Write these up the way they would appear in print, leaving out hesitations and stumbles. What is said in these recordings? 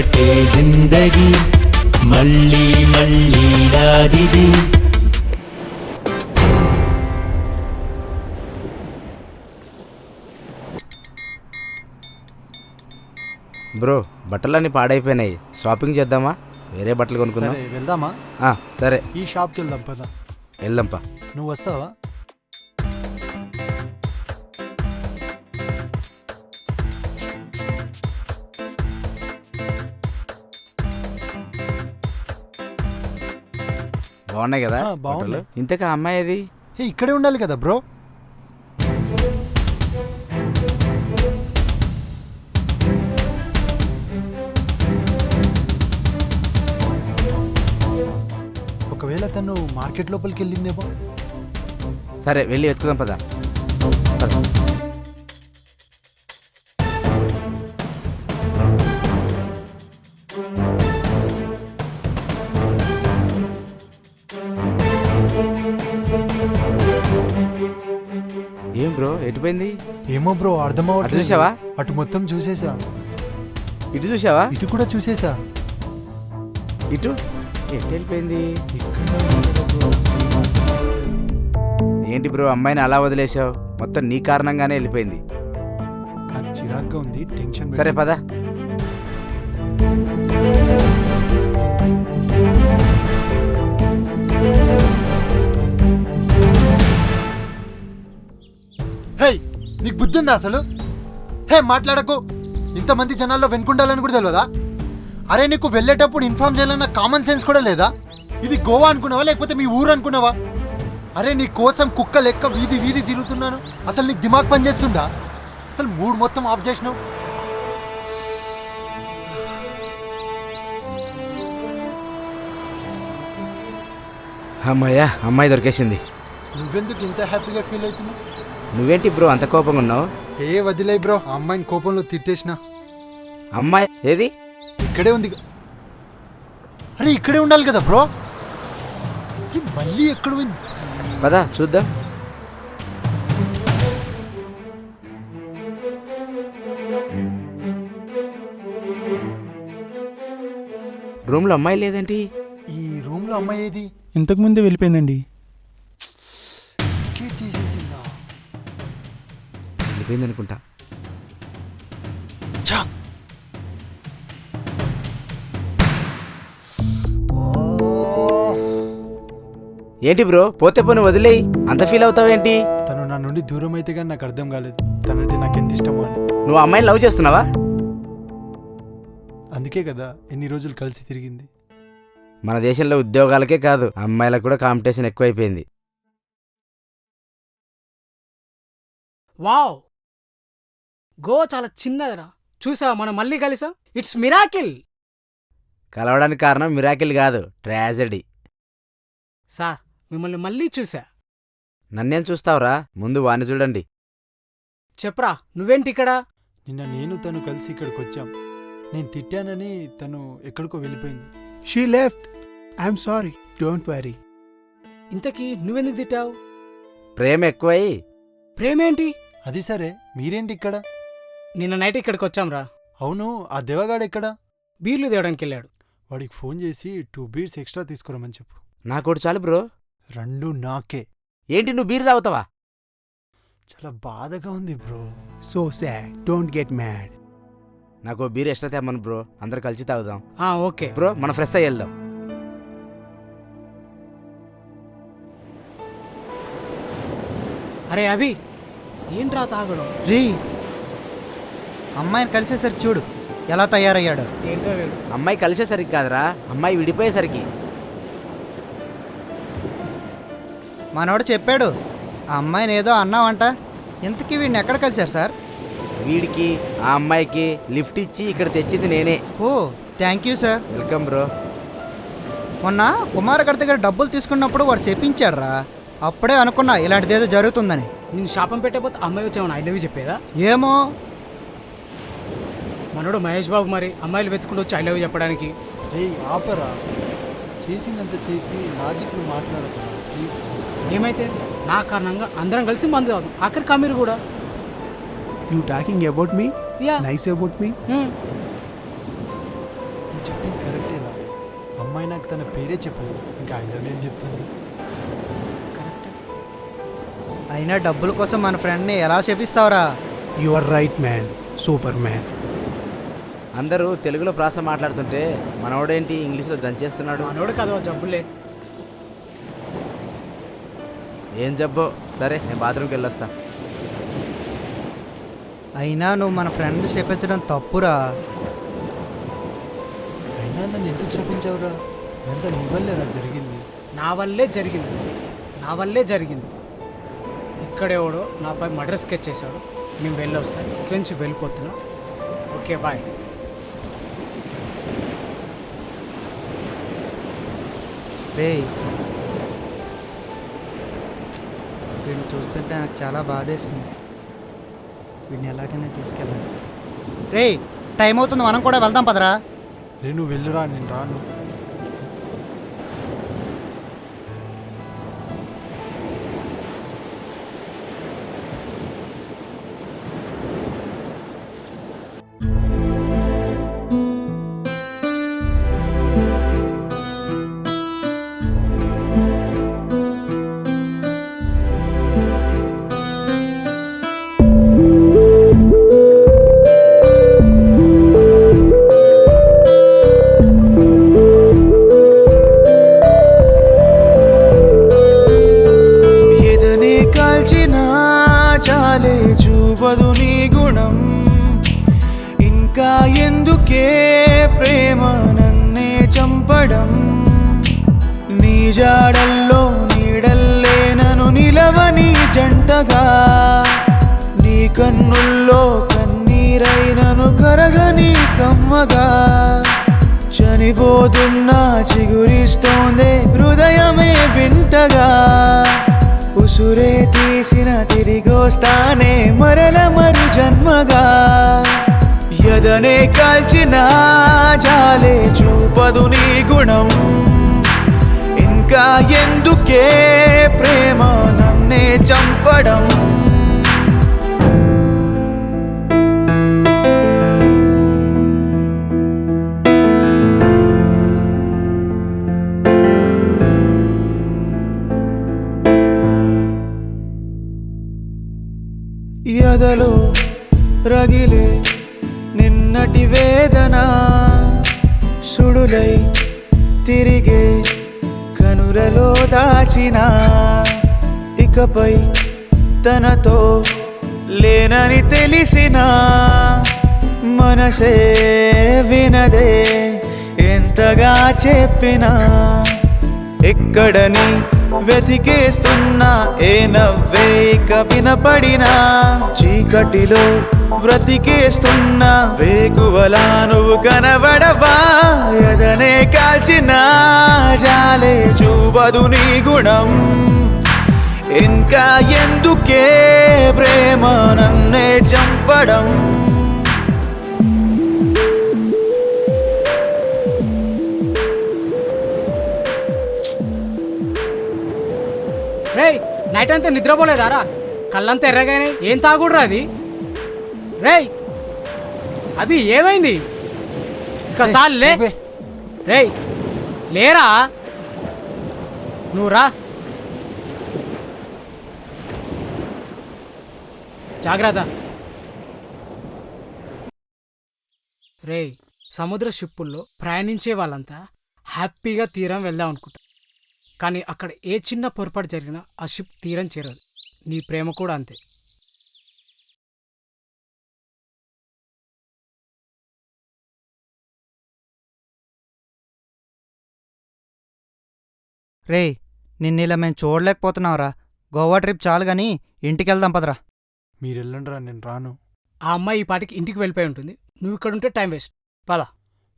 ఒకటే జిందగీ మళ్ళీ మళ్ళీ రాదిది. బ్రో బట్టలన్నీ పాడైపోయినాయి, షాపింగ్ చేద్దామా? వేరే బట్టలు కొనుక్కుందాం. సరే వెళ్దామా? సరే ఈ షాప్కి వెళ్దాం పద. వెళ్దాంపా. నువ్వు వస్తావా? బాగున్నాయి కదా బాగున్నాయి. బట్టలు? ఇంతకా అమ్మాయి అది ఇక్కడే ఉండాలి కదా బ్రో. ఒకవేళ తను మార్కెట్ లోపలికి వెళ్ళిందేమో. సరే వెళ్ళి వెతుకుదాం పద. ఏం బ్రో ఎటుపోయింది? ఏమో బ్రో అర్థమవుతుంది. చూసావా? అటు మొత్తం చూసేసా. ఇటు చూసావా? ఇటు కూడా చూసేసా. ఇటు ఎటు వెళ్ళిపోయింది? ఏంటి బ్రో అమ్మాయిని అలా వదిలేసావు? మొత్తం నీ కారణంగానే వెళ్ళిపోయింది. నాకు చిరాగ్గా ఉంది, టెన్షన్. సరే పద. హే నీకు బుద్ధి ఉందా అసలు? హే మాట్లాడకు. ఇంతమంది జనాల్లో వెనుకుండాలని కూడా తెలియదా? అరే నీకు వెళ్ళేటప్పుడు ఇన్ఫార్మ్ చేయాలన్న కామన్ సెన్స్ కూడా లేదా? ఇది గోవా అనుకున్నావా లేకపోతే మీ ఊరు అనుకున్నావా? అరే నీ కోసం కుక్క లెక్క వీధి వీధి తిరుగుతున్నాను. అసలు నీకు దిమాగ్ పనిచేస్తుందా? అసలు మూడ్ మొత్తం ఆఫ్ చేసినావు. అమ్మాయ్యా అమ్మాయి దొరికేసింది. నువ్వెందుకు ఇంత హ్యాపీగా ఫీల్ అవుతున్నావు? నువ్వేంటి బ్రో అంత కోపంగా ఉన్నావు? ఏ వదిలే బ్రో, ఆ అమ్మాయిని కోపంలో తిట్టేసిన. అమ్మాయి ఏది? ఇక్కడే ఉంది. అరే ఇక్కడే ఉండాలి కదా బ్రో. మళ్ళీ ఎక్కడ ఉంది? పద చూద్దాం. రూమ్లో అమ్మాయి లేదేంటి? ఈ రూమ్ లో అమ్మాయి ఏది? ఇంతకు ముందే వెళ్ళిపోయిందండి. చేసేసిందా? వెళ్ళిపోయింది అనుకుంటా. ఏంటి బ్రో పోతే పోనీ వదిలేయి, అంత ఫీల్ అవుతావేంటి? తను నా నుండి దూరం అయితే కానీ నాకు అర్థం కాలేదు తనంటే నాకు ఎంత ఇష్టమో అని. నువ్వు అమ్మాయిని లవ్ చేస్తున్నావా? అందుకే కదా ఎన్ని రోజులు కలిసి తిరిగింది. మన దేశంలో ఉద్యోగాలకే కాదు అమ్మాయిలకు కూడా కాంపిటీషన్ ఎక్కువైపోయింది. వావ్, గోవా చాలా చిన్నదిరా. చూసావా మనం మళ్ళీ కలిసాం. It's miracle. కలవడానికి కారణం మిరాకిల్ కాదు, ట్రాజెడీ. సార్ మిమ్మల్ని మళ్ళీ చూసా. నన్నేం చూస్తావురా, ముందు వాణ్ణి చూడండి. చెప్పరా నువ్వేంటి ఇక్కడ? నిన్న నేను తను కలిసి ఇక్కడికి వచ్చాం. నేను తిట్టానని తను ఎక్కడికో వెళ్ళిపోయింది. She left. I'm sorry, don't worry. ఇంతకీ నువ్వెందుకు తిట్టావు? ప్రేమ ఎక్కువై. ప్రేమేంటి? అది సరే మీరేంటి ఇక్కడ? నిన్న నైట్ ఇక్కడికి వచ్చాంరా. అవును ఆ దేవగాడు ఎక్కడా? బీర్లు తేవడానికి వెళ్ళాడు. వాడికి ఫోన్ చేసి 2 బీర్స్ ఎక్స్ట్రా తీసుకురమని చెప్పు. నాకోటి చాలు బ్రో. 2 నాకే. ఏంటి నువ్వు బీర్ తాగుతావా? చాలా బాధగా ఉంది bro. So sad, don't get mad. నాకు బీర్ ఎక్స్ట్రా తేమను బ్రో, అందరు కలిసి తాగుదాం. ఓకే బ్రో మనం ఫ్రెష్ అయ్యి వెళ్దాం. అరే అభి, ఏంట్రా తాగడం? రీ అమ్మాయిని కలిసేసరికి చూడు ఎలా తయారయ్యాడు. ఏంటో వీడు. అమ్మాయి కలిసేసరికి కాదురా, అమ్మాయి విడిపోయేసరికి. మనోడు చెప్పాడు ఆ అమ్మాయిని ఏదో అన్నావంట. ఇంతకీ వీడిని ఎక్కడ కలిశారు సార్? వీడికి ఆ అమ్మాయికి లిఫ్ట్ ఇచ్చి ఇక్కడ తెచ్చింది నేనే. Oh thank you sir. Welcome bro. మొన్న కుమార్ గారి దగ్గర డబ్బులు తీసుకున్నప్పుడు వాడు చెప్పించాడురా. అప్పుడే అనుకున్నా ఇలాంటిదేదో జరుగుతుందని. నేను శాపం పెట్టకపోతే అమ్మాయి వచ్చేమన్నా ఐ లవ్ యూ చెప్పేదా? ఏమో మనోడు మహేష్ బాబు మరి అమ్మాయిలు వెతుకుంటూ వచ్చి ఐ లవ్ యూ చెప్పడానికి. రే ఆపరా, చేసిందంత చేసి లాజిక్లు మాట్లాడతా ప్లీజ్. ఏమైతే నా కారణంగా అందరం కలిసి మందు తాగుతాం, ఆఖరి మీరు కూడా. You talking about me? Yeah nice about me? అమ్మాయి నాకు తన పేరే చెప్పదు, ఇంకా ఐ లవ్ యూ అని చెప్తుంది. అయినా డబ్బుల కోసం మన ఫ్రెండ్ని ఎలా చెప్పిస్తావురా? You are right, man. Superman. అందరూ తెలుగులో ప్రాస మాట్లాడుతుంటే మనోడేంటి ఇంగ్లీష్లో దంచేస్తున్నాడు. మనోడు కదా జబ్బులే. ఏం జబ్బో. సరే నేను బాత్రూమ్కి వెళ్ళొస్తా. అయినా నువ్వు మన ఫ్రెండ్ చెప్పించడం తప్పురా. అయినా నన్ను ఎందుకు చెప్పించావురా? ఎంత నీ వల్లేరా జరిగింది. నా వల్లే జరిగింది. ఇక్కడెవడో నాపై మర్డర్ స్కెచ్ చేశాడు. మేము వెళ్ళొస్తాం, ఇక్కడి నుంచి వెళ్ళిపోతున్నాం. Okay bye. రేయ్, వీడిని చూస్తుంటే నాకు చాలా బాధేస్తుంది. వీడిని ఎలాగైనా తీసుకెళ్ళాలి. రేయ్, టైం అవుతుంది, మనం కూడా వెళ్దాం పదరా. నేను వెళ్ళురా, నేను రాను. ఎదనే కాల్చిన చాలే చూపదు నీ గుణం, ఇంకా ఎందుకే ప్రేమ నన్నే చంపడం. నీ జాడల్లో నీడల్లే నన్ను నిలవని జంటగా, నీ కన్నుల్లో కన్నీరైనను కరగని కమ్మగా, చనిపోతున్నా చిగురిస్తోందే హృదయమే వింటగా. ఉసురే తీసిన తిరిగొస్తానే మరల మరు జన్మగా. ఎదనే కాల్చిన జాలే చూపదు నీ గుణం, ఇంకా ఎందుకే ప్రేమ నన్నే చంపడం. ఎదలో రగిలే నిన్నటి వేదన, సుడులై తిరిగే కనులలో దాచిన, ఇకపై తనతో లేనని తెలిసిన, మనసే వినదే ఎంతగా చెప్పినా. ఎక్కడని వెతికేస్తున్నా ఏ నవ్వే ఇక వినపడినా, చీకటిలో బ్రతికేస్తున్నా వేకువలా నువ్వు కనబడవా. ఎదనే కాల్చిన జాలే చూపదు నీ గుణం, ఇంకా ఎందుకే ప్రేమ నన్నే చంపడం. రేయ్, నైట్ అంతా నిద్రపోలేదారా? కళ్ళంతా ఎర్రగానే. ఏం తాగుడురా అది? రేయ్ అభి, ఏమైంది? ఒకసారి లే. రేయ్ లేరా, నువ్వు రా. జాగ్రత్త. రేయ్, సముద్ర షిప్పుల్లో ప్రయాణించే వాళ్ళంతా హ్యాపీగా తీరం వెళ్దాం అనుకుంటా, కానీ అక్కడ ఏ చిన్న పొరపాటు జరిగినా ఆ షిప్ తీరం చేరదు. నీ ప్రేమ కూడా అంతే. రేయ్, నిన్న ఇలా మేము చూడలేకపోతున్నావురా. గోవా ట్రిప్ చాలు కానీ ఇంటికి వెళ్దాం పదరా. మీరు వెళ్ళండిరా, నేను రాను. ఆ అమ్మాయి ఈ పాటికి ఇంటికి వెళ్ళిపోయి ఉంటుంది. నువ్వు ఇక్కడ ఉంటే టైం వేస్ట్. పద.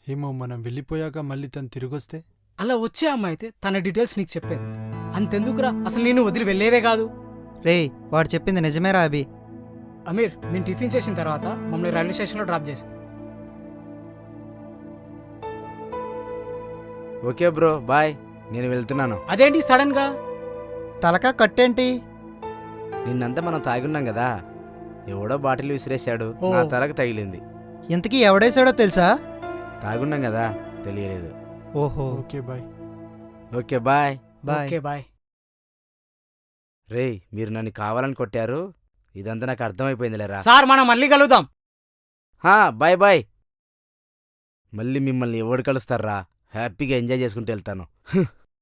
ఏమో, మనం వెళ్ళిపోయాక మళ్ళీ తను తిరిగొస్తే? అలా వచ్చే అమ్మాయి అయితే తన డీటెయిల్స్ నీకు చెప్పేది. అంతెందుకురా, అసలు నేను వదిలి వెళ్ళేదే కాదు. రేయ్, వాడు చెప్పింది నిజమేరా అభి. అమీర్, మేము టిఫిన్ చేసిన తర్వాత మమ్మల్ని రైల్వే స్టేషన్లో డ్రాప్ చేసి. Okay bro, bye. నేను వెళ్తున్నాను. అదేంటి సడన్ గా? తలకా కట్టేంటి? నిన్నంతా మనం తాగున్నాం కదా, ఎవడో బాటిల్ విసిరేశాడు, ఓ. నా తలకు తగిలింది. ఇంతకీ ఎవడేసాడో తెలుసా? తాగున్నాం కదా, తెలియలేదు. ఓహో okay bye. Okay bye. Bye. Okay bye. రేయ్ మీరు నన్ను కావాలని కొట్టారు, ఇదంతా నాకు అర్థమైపోయిందిలేరా. సార్ మనం మళ్ళీ కలుద్దాం. Bye bye. మళ్ళీ మిమ్మల్ని ఎవడు కలుస్తారా, హ్యాపీగా ఎంజాయ్ చేసుకుంటూ వెళ్తాను.